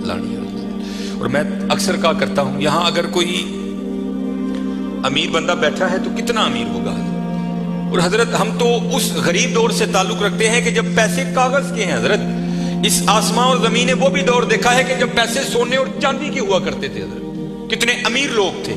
لانی ہے۔ اور میں اکثر کہا کرتا ہوں یہاں اگر کوئی امیر بندہ بیٹھا ہے تو کتنا امیر ہوگا، اور حضرت ہم تو اس غریب دور سے تعلق رکھتے ہیں کہ جب پیسے کاغذ کے ہیں حضرت۔ اس آسمان اور زمین نے وہ بھی دور دیکھا ہے کہ جب پیسے سونے اور چاندی کے ہوا کرتے تھے حضرت، کتنے امیر لوگ تھے۔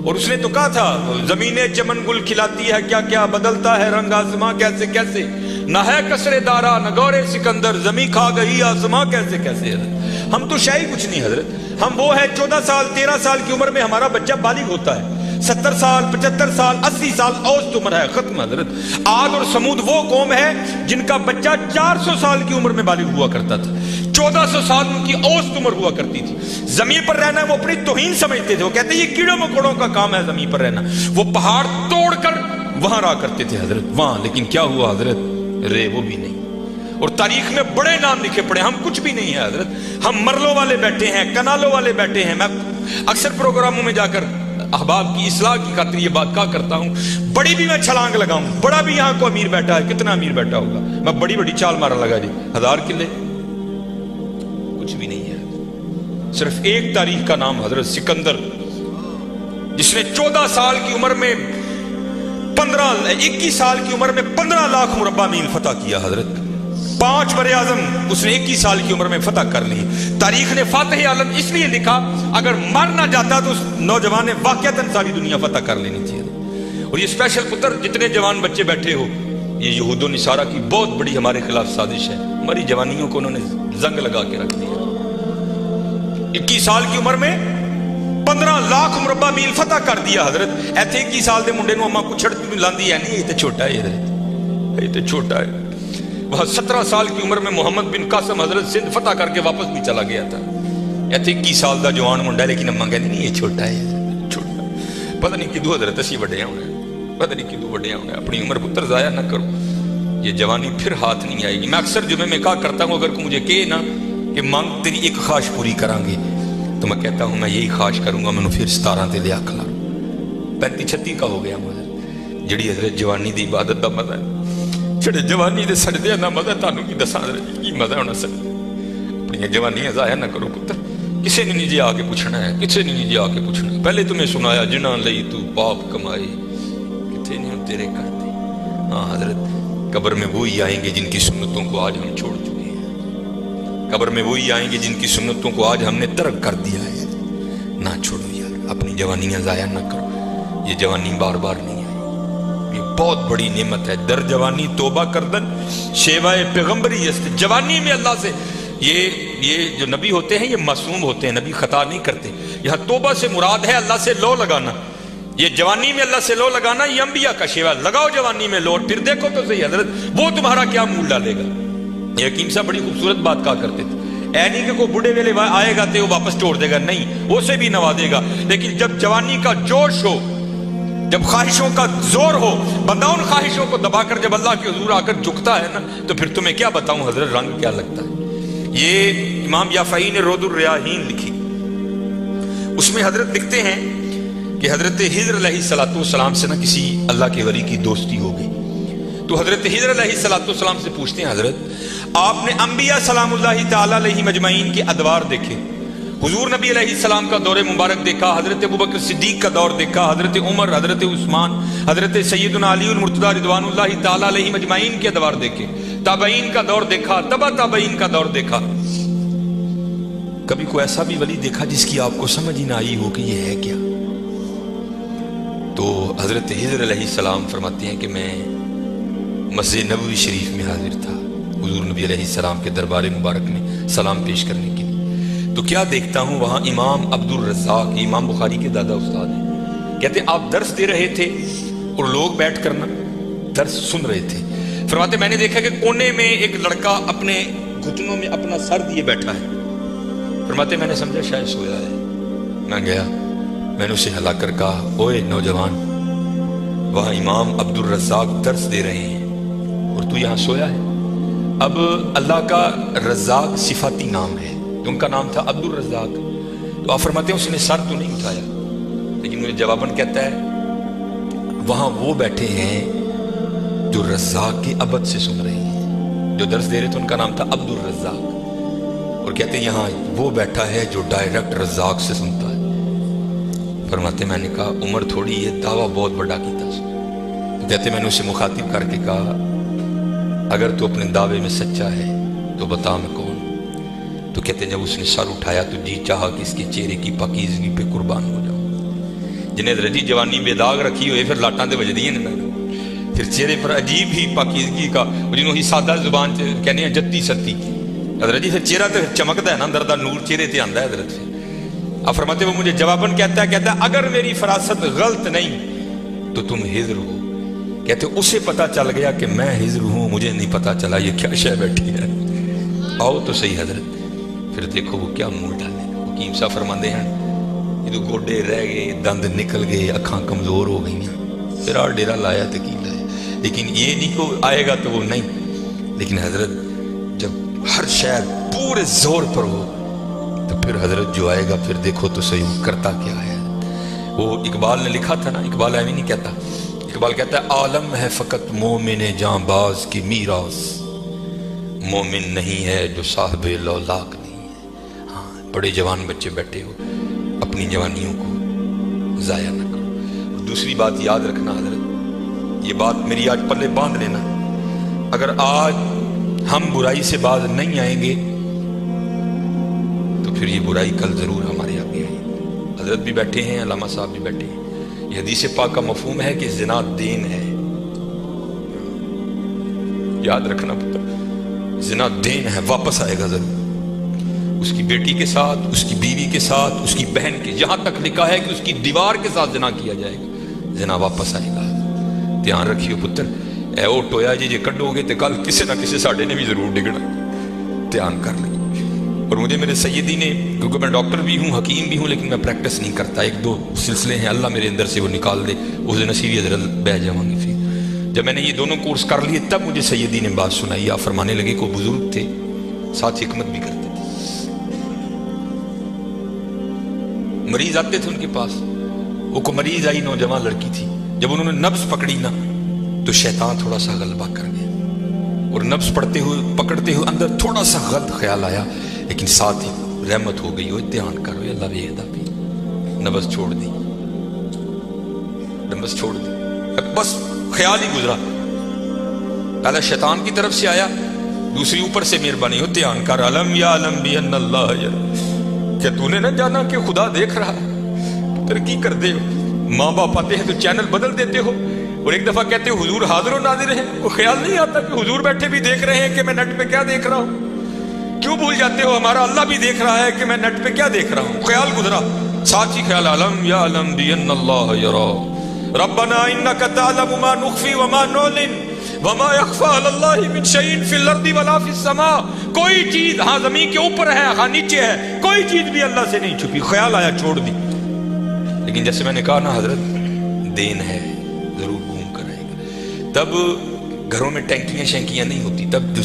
اور اس نے تو کہا تھا زمینیں چمن گل کھلاتی ہے کیا کیا، بدلتا ہے رنگ آسماں کیسے کیسے، نہ ہے کسرے دارا نہ گورے سکندر، زمین کھا گئی آسماں کیسے کیسے۔ حضرت ہم تو شاہی کچھ نہیں حضرت، ہم وہ ہے 14 سال 13 سال کی عمر میں ہمارا بچہ بالغ ہوتا ہے، 70 سال 75 سال 80 سال اوسط عمر ہے ختم حضرت۔ عاد اور سمود وہ قوم ہے جن کا بچہ 400 سال کی عمر میں بالغ ہوا کرتا تھا، 1400 سال ان کی اوسط عمر ہوا کرتی تھی۔ زمین پر رہنا وہ اپنی توہین سمجھتے تھے، وہ کہتے ہیں یہ کیڑوں مکوڑوں کا کام ہے زمین پر رہنا۔ وہ پہاڑ توڑ کر وہاں رہا کرتے تھے حضرت وہاں، لیکن کیا ہوا حضرت، رے وہ بھی نہیں۔ اور تاریخ میں بڑے نام لکھے پڑے، ہم کچھ بھی نہیں ہے حضرت، ہم مرلوں والے بیٹھے ہیں، کنالوں والے بیٹھے ہیں۔ میں اکثر پروگراموں میں جا کر احباب کی اصلاح کی خاطر یہ بات کہا کرتا ہوں، بڑی بھی میں چھلانگ لگاؤں، بڑا بھی یہاں کو امیر بیٹھا ہے، کتنا امیر بیٹھا ہوگا، میں بڑی بڑی چال مارا لگا جی 1000 کلے، کچھ بھی نہیں ہے۔ صرف ایک تاریخ کا نام حضرت سکندر، جس نے 14 سال کی عمر میں 21 سال کی عمر میں 15 لاکھ مربع میل فتح کیا حضرت، 5 بر اعظم اس نے 21 سال کی عمر میں فتح کر لی۔ تاریخ نے فاتح عالم اس لیے لکھا، اگر مر نہ جاتا تو اس نوجوان نے واقعتاً ساری دنیا فتح کر لینی تھی۔ اور یہ اسپیشل پتر جتنے جوان بچے بیٹھے ہو، یہ یہود و نصارہ کی بہت بڑی ہمارے خلاف سازش ہے، ہماری جوانیوں کو انہوں نے زنگ لگا کے رکھ دیا۔ 21 سال کی عمر میں 15 لاکھ مربع میل فتح کر دیا حضرت۔ ایتھے 21 سال دے منڈے نو اما کو چھڑ لاندی ہے نہیں، یہ تو چھوٹا ہے حضرت، یہ تو چھوٹا ہے۔ وہاں 17 سال کی عمر میں محمد بن قاسم حضرت سندھ فتح کر کے واپس بھی چلا گیا تھا۔ ایتھے 21 سال دا جوان منڈا، لیکن اما کہندی نہیں یہ چھوٹا ہے، چھوٹا۔ پتہ نہیں کدو حضرت اسی وڈے ہونے، پتہ نہیں کدو وڈے ہونے، اپنی عمر پتر ضائع نہ کرو، یہ جوانی پھر ہاتھ نہیں آئے گی۔ میں اکثر جمعے میں کہا کرتا ہوں، اگر کوئی مجھے کہے نا کہ مانگ تیری ایک خواہش پوری کریں گے، تو میں کہتا ہوں میں یہی خواہش کروں گا، میں پھر 17 تے لیا کھلا 35-36 کا ہو گیا مجھے، جڑی حضرت جوانی دی عبادت دا مزہ ہے، جڑے جوانی دے سجدے دا مزہ، تانوں کی دساں حضرت کی مزہ ہونا سکتا۔ اپنی جوانی ضائع نہ کرو پتر، کسے نے نہیں جی آ کے پوچھنا ہے، کسے نے نہیں جی آ کے پوچھنا ہے۔ پہلے تمہیں سنایا جنہاں لئی تو پاپ کمائی، کتنے نہیں تیرے کرتے۔ ہاں حضرت قبر میں وہی آئیں گے جن کی سنتوں کو آج ہم چھوڑ چکے ہیں، قبر میں وہی آئیں گے جن کی سنتوں کو آج ہم نے ترک کر دیا ہے۔ نہ چھوڑو یار، اپنی جوانیاں ضائع نہ کرو، یہ جوانی بار بار نہیں آئی، یہ بہت بڑی نعمت ہے۔ در جوانی توبہ کردن شیوائے پیغمبری است، جوانی میں اللہ سے، یہ جو نبی ہوتے ہیں یہ معصوم ہوتے ہیں، نبی خطا نہیں کرتے۔ یہاں توبہ سے مراد ہے اللہ سے لو لگانا، یہ جوانی میں اللہ سے لو لگانا یہ انبیاء کا شیوا۔ لگاؤ جوانی میں لو، پھر دیکھو تو صحیح حضرت وہ تمہارا کیا مول ڈالے گا۔ یہ حکیم صاحب بڑی خوبصورت بات کہا کرتے تھے، اے نہیں کہ کوئی بڑھے ویلے آئے گا تو وہ واپس توڑ دے گا، نہیں، وہ سے بھی نوازے گا، لیکن جب جوانی کا جوش ہو، جب خواہشوں کا زور ہو، بندہ ان خواہشوں کو دبا کر جب اللہ کے حضور آ کر جھکتا ہے نا، تو پھر تمہیں کیا بتاؤں حضرت رنگ کیا لگتا ہے۔ یہ امام یافعی نے رود الریاحین لکھی، اس میں حضرت لکھتے ہیں کہ حضرت خضر علیہ السلام سے نا کسی اللہ کے ولی کی دوستی ہو گئی، تو حضرت خضر علیہ السلام سے پوچھتے ہیں حضرت آپ نے انبیاء سلام اللہ تعالیٰ علیہ مجمعین کے ادوار دیکھے، حضور نبی علیہ السلام کا دور مبارک دیکھا، حضرت ابوبکر صدیق کا دور دیکھا، حضرت عمر، حضرت عثمان، حضرت سیدنا علی المرتضی رضوان اللہ تعالیٰ علیہ مجمعین کے ادوار دیکھے، تابعین کا دور دیکھا، تبع تابعین کا دور دیکھا، کبھی کوئی ایسا بھی ولی دیکھا جس کی آپ کو سمجھ ہی نہ آئی ہو کہ یہ ہے کیا؟ تو حضرت خضر علیہ السلام فرماتے ہیں کہ میں مسجد نبوی شریف میں حاضر تھا حضور نبی علیہ السلام کے دربار مبارک میں سلام پیش کرنے کے لیے، تو کیا دیکھتا ہوں وہاں امام عبد الرزاق، امام بخاری کے دادا استاد ہیں، کہتے ہیں آپ درس دے رہے تھے اور لوگ بیٹھ کر نا درس سن رہے تھے، فرماتے میں نے دیکھا کہ کونے میں ایک لڑکا اپنے گھٹنوں میں اپنا سر دیے بیٹھا ہے، فرماتے میں نے سمجھا شاید سویا ہے، میں گیا، میں نے اسے ہلا کر کہا اوئے نوجوان، وہاں امام عبد الرزاق درس دے رہے ہیں اور تو یہاں سویا ہے۔ اب اللہ کا رزاق صفاتی نام ہے، تو ان کا نام تھا عبد الرزاق، تو آپ فرماتے ہیں اس نے سر تو نہیں اٹھایا، لیکن مجھے جواباً کہتا ہے وہاں وہ بیٹھے ہیں جو رزاق کے ابد سے سن رہے ہیں، جو درس دے رہے تھے ان کا نام تھا عبد الرزاق، اور کہتے ہیں یہاں وہ بیٹھا ہے جو ڈائریکٹ رزاق سے سنتا ہے. فرماتے میں نے کہا عمر تھوڑی ہے، دعویٰ بہت بڑا کیتا. تو کہتے میں نے اسے مخاطب کر کے کہا اگر تو اپنے دعوے میں سچا ہے تو بتا میں کون. تو کہتے جب اس نے سر اٹھایا تو جی چاہا کہ اس کے چہرے کی پاکیزگی پہ قربان ہو جاؤں. جنہیں رجی جوانی بے داغ رکھی ہوئے پھر لاٹاں دے وجدی ہیں نا، پھر چہرے پر عجیب ہی پاکیزگی کا جنہوں ہی سادہ زبان کہنے ہیں جتی ستی حضرت جی. پھر چہرہ تو چمکتا ہے نا، اندر دا نور چہرے تے آندا ہے حضرت. اب فرماتے وہ مجھے جواباً کہتا ہے اگر میری فراست غلط نہیں تو تم ہجر ہو. کہتے اسے پتا چل گیا کہ میں ہجر ہوں، مجھے نہیں پتا چلا یہ کیا شے بیٹھی ہے. آؤ تو صحیح حضرت. پھر دیکھو وہ کیا منہ ڈالے. حکیم صاحب فرماندے ہیں یہ تو گوڈے رہ گئے، دند نکل گئے، اکھاں کمزور ہو گئی ہیں. پھر آ ڈیرا لایا تو کی لایا، لیکن یہ نہیں کہ آئے گا تو وہ نہیں. لیکن حضرت جب ہر شہر پورے زور پر ہو تو پھر حضرت جو آئے گا پھر دیکھو تو صحیح وہ کرتا کیا ہے. وہ اقبال نے لکھا تھا نا، اقبال ایویں نہیں کہتا. اقبال کہتا ہے عالم ہے فقط مومن جاں باز کی میراث، مومن نہیں ہے جو صاحب لولاک نہیں ہے. ہاں بڑے جوان بچے بیٹھے ہو، اپنی جوانیوں کو ضائع نہ کرو. اور دوسری بات یاد رکھنا حضرت، یہ بات میری آج پلے باندھ لینا، اگر آج ہم برائی سے باز نہیں آئیں گے تو پھر یہ برائی کل ضرور ہمارے آگے آئے. حضرت بھی بیٹھے ہیں، علامہ صاحب بھی بیٹھے ہیں. یہ حدیث پاک کا مفہوم ہے کہ زنا دین ہے. یاد رکھنا پتر، زنا دین ہے، واپس آئے گا ضرور. اس کی بیٹی کے ساتھ، اس کی بیوی کے ساتھ، اس کی بہن کے، یہاں تک لکھا ہے کہ اس کی دیوار کے ساتھ زنا کیا جائے گا. زنا واپس آئے گا. دھیان رکھیو پتر، اے او ٹویا جی کڈو گے تو کل کسی نہ کسی ساڈے نے بھی ضرور ڈگنا. دھیان کر لیں. اور مجھے میرے سیدی نے، کیونکہ میں ڈاکٹر بھی ہوں، حکیم بھی ہوں، لیکن میں پریکٹس نہیں کرتا. ایک دو سلسلے ہیں، اللہ میرے اندر سے وہ نکال دے، اس دن نصیب حضرت بہ جاؤں گی. پھر جب میں نے یہ دونوں کورس کر لیے تب مجھے سیدی نے بات سنائی. آپ فرمانے لگے کو بزرگ تھے، ساتھ حکمت بھی کرتے تھے. مریض آتے تھے ان کے پاس. وہ کو مریض آئی، نوجوان لڑکی تھی. جب انہوں نے نبض پکڑی نا تو شیطان تھوڑا سا غلبہ کر گیا، اور نبض پکڑتے ہوئے اندر تھوڑا سا غلط خیال آیا، لیکن ساتھ ہی رحمت ہو گئی. وہ دھیان کرو اللہ ویکھدا پی. نبض چھوڑ دی، نبض چھوڑ دی، بس خیال ہی گزرا. پہلا شیطان کی طرف سے آیا، دوسری اوپر سے مہربانی ہو. دھیان کر، علم یا علم بھی ان اللہ یرا. کیا تو نے نہ جانا کہ خدا دیکھ رہا ہے؟ پھر کی کر دے ہو؟ ماں باپ آتے ہیں تو چینل بدل دیتے ہو، اور ایک دفعہ کہتے ہو حضور حاضر و ناظر ہیں. وہ خیال نہیں آتا کہ حضور بیٹھے بھی دیکھ رہے ہیں کہ میں نیٹ پہ کیا دیکھ رہا ہوں؟ کیوں بھول جاتے ہو ہمارا اللہ بھی دیکھ رہا ہے کہ میں نیٹ پہ کیا دیکھ رہا ہوں؟ خیال گزرا، ساتھ ہی خیال علم یا علم بھی ان اللہ یرا. ربنا انک تعلم ما نخفی وما نعلن وما یخفی علی اللہ من شیء فی الارض ولا فی السماء. کوئی چیز ہاں زمین کے اوپر ہے، ہاں نیچے ہے، کوئی چیز بھی اللہ سے نہیں چھپی. خیال آیا چھوڑ دی. لیکن جیسے میں نے کہا نا حضرت، دین ہے ضرور گھوم کر آئے گا. تب گھروں میں ٹینکیاں شینکیاں نہیں ہوتی. تب جو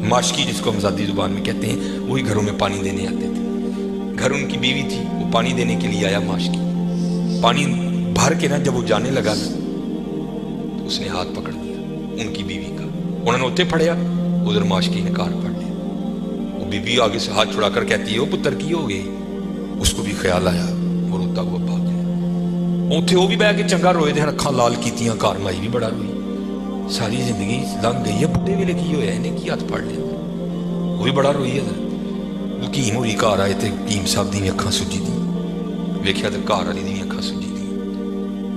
ماشکی جس کو ہم ذاتی زبان میں کہتے ہیں، وہی گھروں میں پانی دینے آتے تھے. گھر ان کی بیوی تھی، وہ پانی دینے کے لیے آیا. ماشکی پانی بھر کے نا جب وہ جانے لگا نا تو اس نے ہاتھ پکڑ دیا ان کی بیوی کا. انہوں نے اتنے پھڑیا، ادھر ماشکی نے کار پڑ لیا. وہ بیوی آگے سے ہاتھ چھڑا کر کہتی ہے وہ پتر کی ہو گئی. اس کو بھی خیال آیا، وہ روتا ہوا بھاگ گیا. اتنے وہ بھی بہ کے چنگا روئے تھے، اکھاں لال کیتیاں. کار مائی بھی بڑا روئی. ساری زندگی لنگ گئی ہے، بڈھے ویلے کی ہویا انہیں کی ہاتھ پڑ لیا. وہ بھی بڑا روئی ہے. حکیم ہوری گھر آئے تھے، حکیم صاحب دی اکھاں سجی دی. ویکھیا تو گھر والی دی اکھاں سجی دی.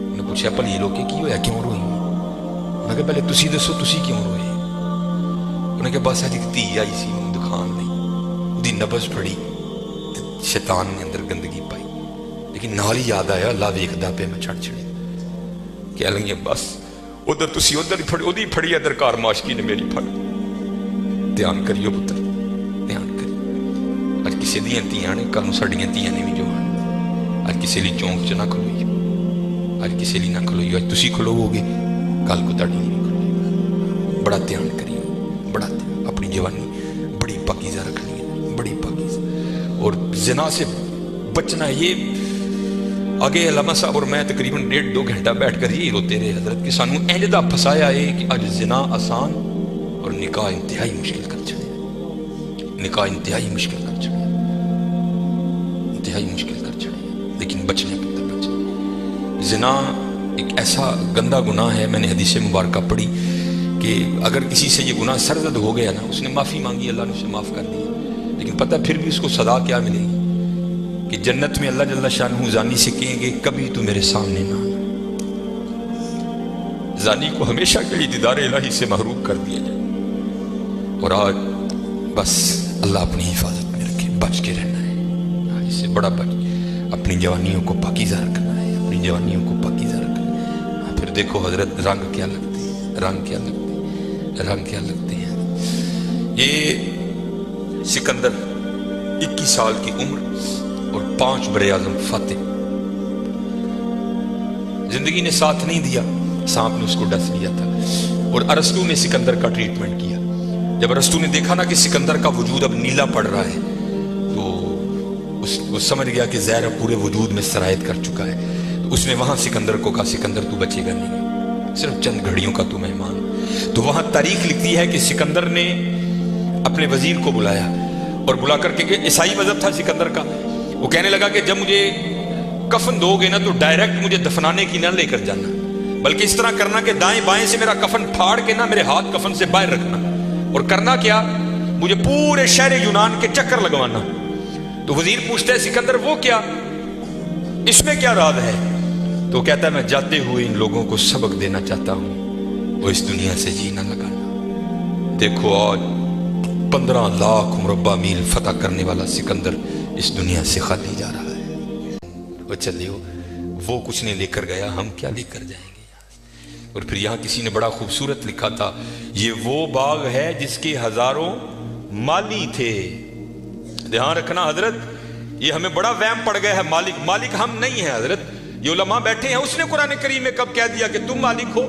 انہیں پوچھا بھلی لوکے کی ہویا، کیوں روئی؟ انہیں کہا پہلے تسی دسو تسی کیوں روئے؟ انہیں کہا بس اج ایک دھی آئی سی مینوں دکھان لئی، دی نبض پھڑی، شیطان نے اندر گندگی پائی. لیکن نال ہی یاد آیا اللہ ویکھدا پیا میں چھڑ چھڑے. کہہ لگے بس ادھر تسی ادھر پھڑی، ادھی پھڑی ادھر کار ماشکی نے میری پھڑ. دھیان کریو پتر، دھیان کریو. اج کسی دیاں تیاں نے، کل ساڈیاں تیاں نے بھی جو اج کسی لی چونک چ نہ کھلوئیو، اج کسی لی نہ کھلوئیو. اج تسی کھلوو گے کل کو تاڈی نہیں کھلوئے. بڑا دھیان کریو، بڑا دھیان. اپنی جوانی بڑی پاکیزہ رکھنی ہے، بڑی پاکیزہ. اور زنا سے بچنا. یہ آگے علامہ صاحب اور میں تقریباً 1.5-2 گھنٹہ بیٹھ کر یہی روتے رہے حضرت کہ سانو اینج دا پھسایا ہے کہ اج زنا آسان اور نکاح انتہائی مشکل کر چھڑے. نکاح انتہائی مشکل کر چڑھے، انتہائی مشکل کر چڑھے، لیکن بچنے پتہ بچنے۔ زنا ایک ایسا گندا گناہ ہے، میں نے حدیث مبارکہ پڑھی کہ اگر کسی سے یہ گناہ سرزد ہو گیا نا، اس نے معافی مانگی، اللہ نے اسے معاف کر دیا، لیکن پتہ پھر بھی اس کو سزا کیا ملے گی کہ جنت میں اللہ جل شانہ زانی سے کہیں گے کبھی تو میرے سامنے نہ آنا۔ زانی کو ہمیشہ کے لیے دیدار الہی سے محروم کر دیا جائے۔ اور آج بس اللہ اپنی حفاظت میں رکھے، بچ کے رہنا ہے، اس سے بڑا بچ، اپنی جوانیوں کو پاکیزہ رکھنا ہے، اپنی جوانیوں کو پاکیزہ رکھنا ہے۔ پھر دیکھو حضرت رنگ کیا لگتے ہیں، رنگ کیا لگتے ہیں، رنگ کیا لگتے ہیں۔ یہ سکندر 21 سال کی عمر اور 5 براعظم فاتح، زندگی نے ساتھ نہیں دیا، سانپ نے اس کو ڈس لیا تھا۔ اور ارسطو نے سکندر کا ٹریٹمنٹ کیا۔ جب ارسطو نے دیکھا نا کہ سکندر کا وجود اب نیلا پڑ رہا ہے تو وہ سمجھ گیا کہ زہر اب پورے وجود میں سرایت کر چکا ہے، تو اس نے وہاں سکندر کو کہا سکندر تو بچے گا نہیں، صرف چند گھڑیوں کا تو مہمان۔ تو وہاں تاریخ لکھتی ہے کہ سکندر نے اپنے وزیر کو بلایا اور بلا کر کے، عیسائی مذہب تھا سکندر کا، وہ کہنے لگا کہ جب مجھے کفن دو گے نا تو ڈائریکٹ مجھے دفنانے کی نہ لے کر جانا، بلکہ اس طرح کرنا کہ دائیں بائیں سے میرا کفن پھاڑ کے نا میرے ہاتھ کفن سے باہر رکھنا، اور کرنا کیا، مجھے پورے شہر یونان کے چکر لگوانا۔ تو وزیر پوچھتا ہے سکندر وہ کیا، اس میں کیا راز ہے؟ تو کہتا ہے میں جاتے ہوئے ان لوگوں کو سبق دینا چاہتا ہوں، وہ اس دنیا سے جی نہ لگانا۔ دیکھو آج 15 لاکھ مربع میل فتح کرنے والا سکندر اس دنیا سے خالی جا رہا ہے۔ وہ چلیو، وہ کچھ نہیں لے کر گیا، ہم کیا لے کر جائیں گے؟ اور پھر یہاں کسی نے بڑا خوبصورت لکھا تھا، یہ وہ باغ ہے جس کے ہزاروں مالی تھے۔ دھیان رکھنا حضرت، یہ ہمیں بڑا وہم پڑ گیا ہے، مالک ہم نہیں ہیں حضرت، یہ علماء بیٹھے ہیں۔ اس نے قرآن کریم میں کب کہہ دیا کہ تم مالک ہو؟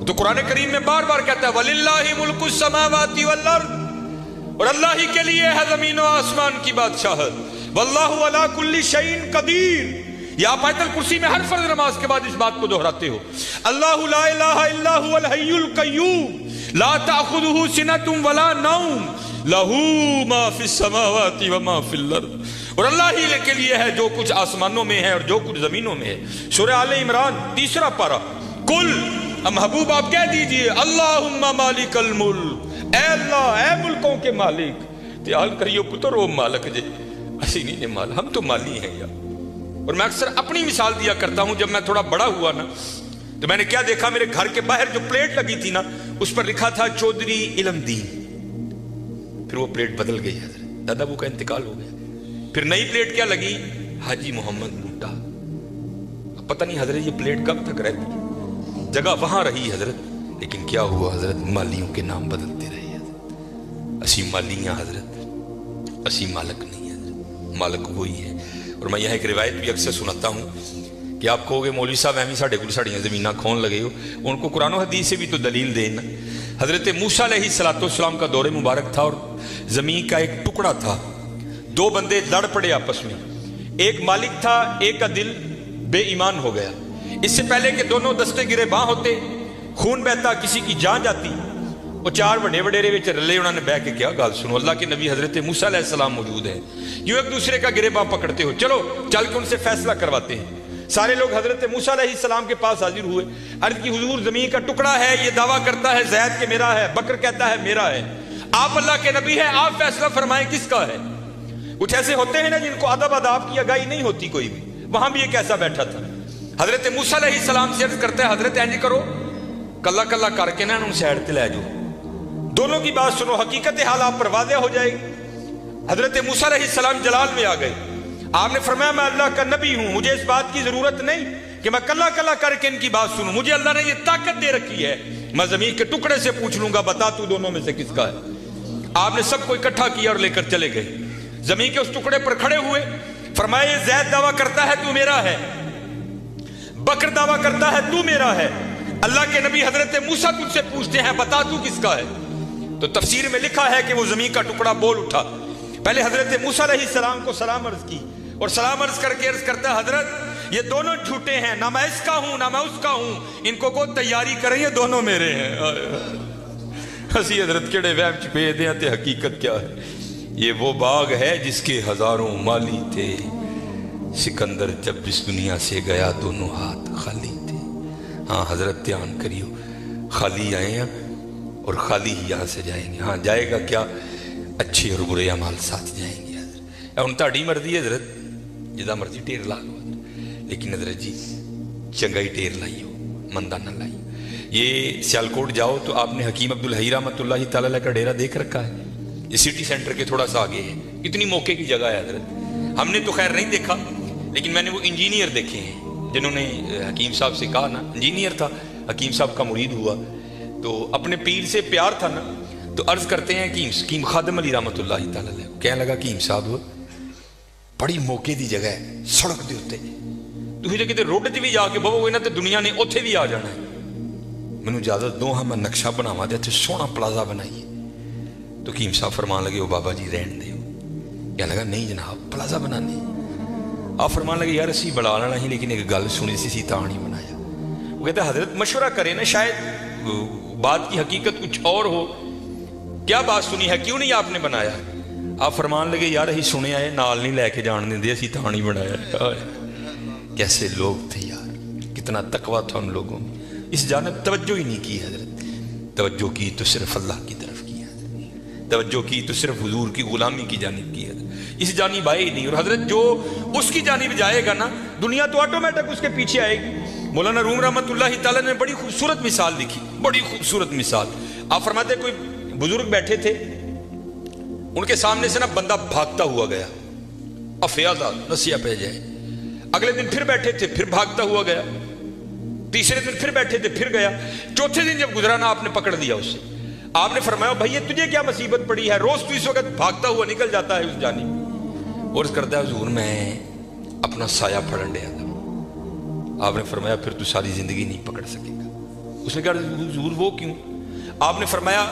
تو قرآن کریم میں بار بار کہتا ہے وَلِلَّهِ مُلْكُ السَّمَاوَاتِ وَالْأَرْضِ، اور اللہ ہی کے لیے ہے زمین و آسمان کی بادشاہت، وَاللَّهُ عَلَى كُلِّ شَيْءٍ قَدِيرٌ۔ یہ آپ آیت الکرسی میں ہر فرض نماز کے بعد اس بات کو دہراتے ہو، اللہ لا الہ الا هو الحی القیوم لا تأخذہ سنۃ ولا نوم لہ ما فی السماوات وما فی الارض، اور اللہ ہی کے لیے ہے جو کچھ آسمانوں میں ہے اور جو کچھ زمینوں میں ہے۔ سورہ آل عمران 3 پارہ، کل محبوب آپ کہہ دیجئے اللہم مالک الملک، اے اللہ اے ملکوں کے مالک، تیال کریو پتر وہ مالک جے، اسی نہیں مال، ہم تو مالی ہیں یار۔ اور میں اکثر اپنی مثال دیا کرتا ہوں، جب میں تھوڑا بڑا ہوا نا تو میں نے کیا دیکھا، میرے گھر کے باہر جو پلیٹ لگی تھی نا اس پر لکھا تھا چودھری علم دین، پھر وہ پلیٹ بدل گئی حضرت، دادا وہ کا انتقال ہو گیا، پھر نئی پلیٹ کیا لگی، حاجی محمد بوٹا۔ اب پتہ نہیں حضرت یہ پلیٹ کب تک رہتی، جگہ وہاں رہی حضرت، لیکن کیا ہوا حضرت، مالیوں کے نام بدلتے رہے حضرت۔ اسی مالی ہیں حضرت، اسی مالک نہیں حضرت، مالک وہی ہے۔ اور میں یہاں ایک روایت بھی اکثر سناتا ہوں کہ آپ کہو گے مولوی صاحب ایویں ساڈے کول ساڈیاں زمیناں کھون لگے ہو، ان کو قرآن و حدیث سے بھی تو دلیل دینا۔ حضرت موسیٰ علیہ السلام کا دور مبارک تھا اور زمین کا ایک ٹکڑا تھا، 2 بندے لڑ پڑے آپس میں، ایک مالک تھا، ایک کا دل بے ایمان ہو گیا۔ اس سے پہلے کہ دونوں دستے گرے باں ہوتے، خون بہتا، کسی کی جان جاتی، وہ 4 بڑے وڈیرے وچ رلے، انہوں نے بہ کے کیا گل سنو، اللہ کے نبی حضرت موسیٰ علیہ السلام موجود ہیں، یوں ایک دوسرے کا گریباں پکڑتے ہو، چلو چل کے ان سے فیصلہ کرواتے ہیں۔ سارے لوگ حضرت موسیٰ علیہ السلام کے پاس حاضر ہوئے، عرض کی حضور زمین کا ٹکڑا ہے، یہ دعویٰ کرتا ہے زید کہ میرا ہے، بکر کہتا ہے میرا ہے، آپ اللہ کے نبی ہیں، آپ فیصلہ فرمائیں کس کا ہے۔ کچھ ایسے ہوتے ہیں نا جن کو ادب آداب کی آگاہی نہیں ہوتی کوئی بھی، وہاں بھی ایک ایسا بیٹھا تھا۔ حضرت موسیٰ علیہ السلام سے عرض کرتا ہے حضرت اینج کرو، کلا کلا کر کے نا ان سائڈ تے لے جاؤ، دونوں کی بات سنو، حقیقت حال آپ پر واضح ہو جائے گی۔ حضرت موسیٰ علیہ السلام جلال میں آ گئے، آپ نے فرمایا میں اللہ کا نبی ہوں، مجھے اس بات کی ضرورت نہیں کہ میں کلا کلا کر کے ان کی بات سنوں، مجھے اللہ نے یہ طاقت دے رکھی ہے، میں زمین کے ٹکڑے سے پوچھ لوں گا بتا تو دونوں میں سے کس کا ہے۔ آپ نے سب کو اکٹھا کیا اور لے کر چلے گئے، زمین کے اس ٹکڑے پر کھڑے ہوئے، فرمایا یہ زید دعویٰ کرتا ہے تو میرا ہے، بکر دعویٰ کرتا ہے تو میرا ہے، اللہ کے نبی حضرت موسیٰ تجھ سے پوچھتے ہیں بتا تو کس کا ہے۔ تو تفسیر میں لکھا ہے کہ وہ زمین کا ٹکڑا بول اٹھا، پہلے حضرت موسیٰ علیہ السلام کو سلام عرض کی، اور سلام عرض کر کے عرض کرتا ہے حضرت یہ دونوں جھوٹے ہیں، نہ میں اس کا ہوں نہ میں اس کا ہوں، ان کو کوئی تیاری کریں، یہ دونوں میرے ہیں۔ ہسی حضرت کیڑے وہم چ پے دے تے حقیقت کیا ہے۔ یہ وہ باغ ہے جس کے ہزاروں مالی تھے، سکندر جب اس دنیا سے گیا دونوں ہاتھ خالی تھے۔ ہاں حضرت دھیان کریو، خالی آئے ہیں اور خالی ہی یہاں سے جائیں گے۔ ہاں جائے گا کیا؟ اچھے اور برے اعمال ساتھ جائیں گے حضرت۔ ہن تہاڈی مرضی ہے حضرت، جدا مرضی ٹیر لا لو حضرت، لیکن حضرت جی چنگائی ٹیر لائیو، مندہ نہ لائیو۔ یہ سیالکوٹ جاؤ تو آپ نے حکیم عبدالحی رحمۃ اللہ تعالیٰ علیہ کا ڈیرا دیکھ رکھا ہے؟ یہ سٹی سینٹر کے تھوڑا سا آگے ہے، کتنی موقع کی جگہ ہے حضرت۔ ہم نے تو خیر نہیں دیکھا، لیکن میں نے وہ انجینئر دیکھے ہیں جنہوں نے حکیم صاحب سے کہا نا، انجینئر تھا، حکیم صاحب کا مرید ہوا تو اپنے پیر سے پیار تھا نا، تو عرض کرتے ہیں کہ حکیم خادم علی رحمۃ اللہ تعالیٰ علیہ کہنے لگا کہ حکیم صاحب بڑی موقع دی جگہ ہے، سڑک دے اتنے تھی جے کتے روڈ 'ਚ بھی جا کے بہو گے نا تو دنیا نے اتنے بھی آ جانا ہے۔ مینوں اجازت دو ہاں میں نقشہ بناواں تے اتنے سوہنا پلازا بنائیے۔ تو حکیم صاحب فرمان لگے وہ بابا جی رہن دے، کہنے لگا نہیں جناب پلازا بنانے۔ آپ فرمان لگے یار اسی بڑا لینا ہی، لیکن ایک گل سنی سی تاں نہیں بنایا۔ وہ کہتا حضرت مشورہ کریں نا، شاید بات کی حقیقت کچھ اور ہو، کیا بات سنی ہے، کیوں نہیں آپ نے بنایا؟ آپ فرمان لگے یار اسی سنے آئے نال نہیں لے کے جان دیں، اسی تاں نہیں بنایا۔ کیسے لوگ تھے یار، کتنا تقویٰ تھا ان لوگوں میں، اس جانب توجہ ہی نہیں کی حضرت۔ توجہ کی تو صرف اللہ کی طرف کی حضرت، توجہ کی تو صرف حضور کی غلامی کی جانب کی حضرت، اس جانب آئے ہی نہیں۔ اور حضرت جو اس کی جانب جائے گا نا، دنیا تو آٹومیٹک اس کے پیچھے آئے گی۔ مولانا روم رحمۃ اللہ تعالیٰ نے بڑی خوبصورت مثال لکھی، بڑی خوبصورت مثال۔ آپ فرماتے کوئی بزرگ بیٹھے تھے، ان کے سامنے سے نا بندہ بھاگتا ہوا گیا، افیادہ نسیہ پہ جائے۔ اگلے دن پھر بیٹھے تھے، پھر بھاگتا ہوا گیا۔ تیسرے دن پھر بیٹھے تھے، پھر گیا۔ چوتھے دن جب گزرا نا، آپ نے پکڑ لیا اسے۔ آپ نے فرمایا بھائی یہ تجھے کیا مصیبت پڑی ہے، روز تو اس وقت بھاگتا ہوا نکل جاتا ہے اس جانب۔ اور اس کرتا ہے حضور میں اپنا سایہ پھڑن ڈیا تھا۔ آپ نے فرمایا پھر تو ساری زندگی نہیں پکڑ سکے گا۔ اس نے کہا حضور وہ کیوں؟ آپ نے فرمایا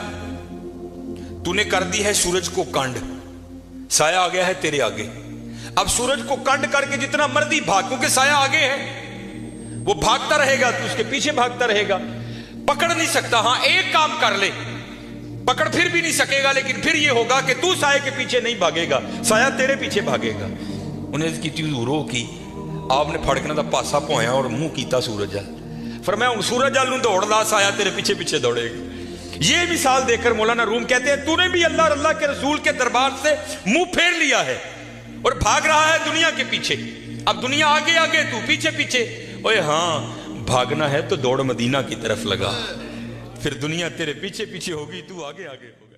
تو نے کر دی ہے سورج کو کانڈ، سایہ آ گیا ہے تیرے آگے، اب سورج کو کنڈ کر کے جتنا مرضی بھاگ، کیونکہ سایہ آگے ہے، وہ بھاگتا رہے گا تو اس کے پیچھے بھاگتا رہے گا، پکڑ نہیں سکتا۔ ہاں ایک کام کر لے، پکڑ پھر بھی نہیں سکے گا، لیکن پھر یہ ہوگا کہ تو سایہ کے پیچھے نہیں بھاگے گا، سایہ تیرے پیچھے بھاگے گا۔ انہیں کی حضور کی آپ نے پھڑکنا دا پاسا پویا اور منہ کیتا سورج جل، فرمایا ہوں سورج جل نوں دوڑ لا، سایہ تیرے پیچھے پیچھے دوڑے گا۔ یہ مثال دے کر مولانا روم کہتے ہیں تو نے بھی اللہ اور اللہ کے رسول کے دربار سے منہ پھیر لیا ہے اور بھاگ رہا ہے دنیا کے پیچھے۔ اب دنیا آگے آگے، تو پیچھے پیچھے۔ اوے ہاں بھاگنا ہے تو دوڑ مدینہ کی طرف لگا، پھر دنیا تیرے پیچھے پیچھے ہوگی، تو آگے آگے ہوگی۔